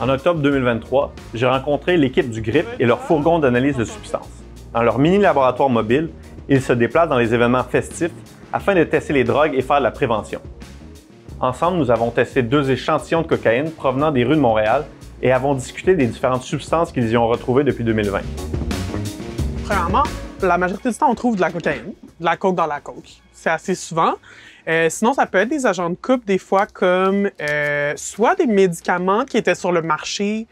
En octobre 2023, j'ai rencontré l'équipe du GRIP et leur fourgon d'analyse de substances. Dans leur mini-laboratoire mobile, ils se déplacent dans les événements festifs afin de tester les drogues et faire de la prévention. Ensemble, nous avons testé 2 échantillons de cocaïne provenant des rues de Montréal et avons discuté des différentes substances qu'ils y ont retrouvées depuis 2020. Premièrement, la majorité du temps, on trouve de la cocaïne, de la coke dans la coke. C'est assez souvent. Sinon, ça peut être des agents de coupe, des fois, comme soit des médicaments qui étaient sur le marché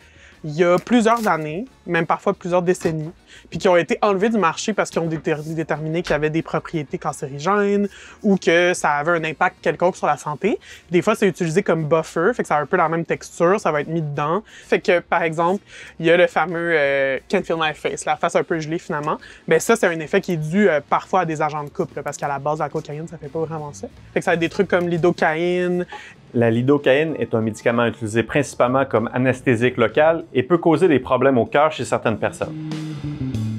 il y a plusieurs années, même parfois plusieurs décennies, puis qui ont été enlevés du marché parce qu'ils ont déterminé qu'il y avait des propriétés cancérigènes ou que ça avait un impact quelconque sur la santé. Des fois, c'est utilisé comme buffer, fait que ça a un peu la même texture, ça va être mis dedans. Fait que, par exemple, il y a le fameux Can't Feel My Face, la face un peu gelée finalement. Mais ça, c'est un effet qui est dû parfois à des agents de couple, parce qu'à la base, la cocaïne, ça fait pas vraiment ça. Fait que ça va être des trucs comme l'idocaïne. La lidocaïne est un médicament utilisé principalement comme anesthésique local et peut causer des problèmes au cœur chez certaines personnes.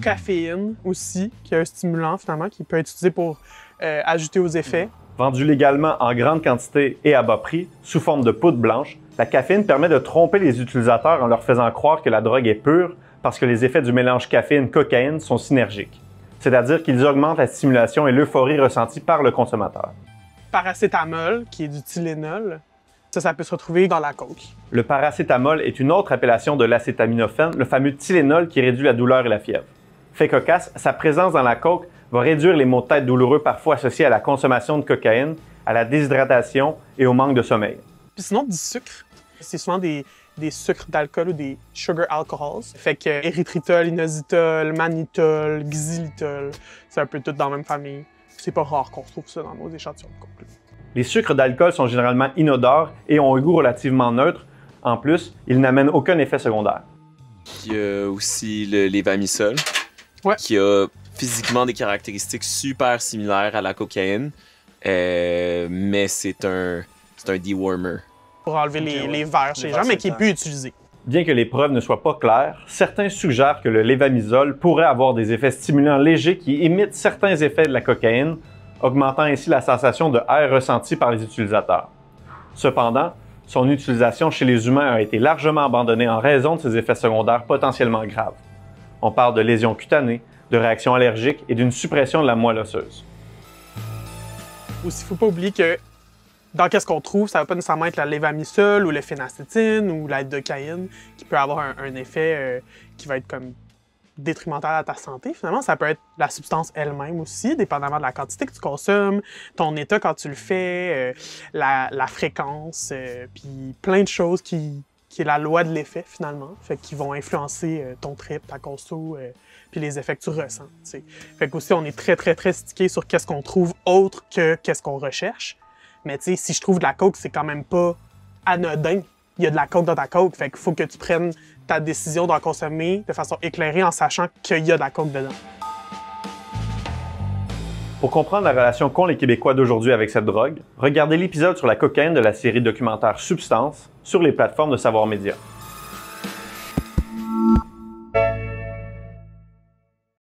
Caféine aussi, qui est un stimulant finalement, qui peut être utilisé pour ajouter aux effets. Vendue légalement en grande quantité et à bas prix, sous forme de poudre blanche, la caféine permet de tromper les utilisateurs en leur faisant croire que la drogue est pure parce que les effets du mélange caféine-cocaïne sont synergiques. C'est-à-dire qu'ils augmentent la stimulation et l'euphorie ressentie par le consommateur. Paracétamol, qui est du Tylenol, ça peut se retrouver dans la coke. Le paracétamol est une autre appellation de l'acétaminophène, le fameux Tylenol qui réduit la douleur et la fièvre. Fait cocasse, sa présence dans la coke va réduire les maux de tête douloureux parfois associés à la consommation de cocaïne, à la déshydratation et au manque de sommeil. Puis sinon, du sucre, c'est souvent des sucres d'alcool ou des sugar alcohols. Fait que érythritol, inositol, mannitol, xylitol, c'est un peu tout dans la même famille. C'est pas rare qu'on retrouve ça dans nos échantillons de coke. Les sucres d'alcool sont généralement inodores et ont un goût relativement neutre. En plus, ils n'amènent aucun effet secondaire. Il y a aussi le levamisole, qui a physiquement des caractéristiques super similaires à la cocaïne, mais c'est un dewormer. Pour enlever les vers chez les gens, mais qui est plus utilisé. Bien que les preuves ne soient pas claires, certains suggèrent que le levamisole pourrait avoir des effets stimulants légers qui imitent certains effets de la cocaïne, augmentant ainsi la sensation de air ressentie par les utilisateurs. Cependant, son utilisation chez les humains a été largement abandonnée en raison de ses effets secondaires potentiellement graves. On parle de lésions cutanées, de réactions allergiques et d'une suppression de la moelle osseuse. Aussi, il ne faut pas oublier que dans qu'est-ce qu'on trouve, ça ne va pas nécessairement être la levamisole ou le phénacétine ou la lidocaïne qui peut avoir un effet qui va être comme détrimental à ta santé. Finalement, ça peut être la substance elle-même aussi, dépendamment de la quantité que tu consommes, ton état quand tu le fais, la fréquence, puis plein de choses qui est la loi de l'effet finalement, fait qui vont influencer ton trip, ta conso, puis les effets que tu ressens. T'sais. Fait qu'aussi, on est très, très, très stické sur qu'est-ce qu'on trouve autre que qu'est-ce qu'on recherche. Mais tu sais, si je trouve de la coke, c'est quand même pas anodin. Il y a de la coke dans ta coke, fait qu'il faut que tu prennes ta décision d'en consommer de façon éclairée en sachant qu'il y a de la coke dedans. Pour comprendre la relation qu'ont les Québécois d'aujourd'hui avec cette drogue, regardez l'épisode sur la cocaïne de la série documentaire Substance sur les plateformes de Savoir Média.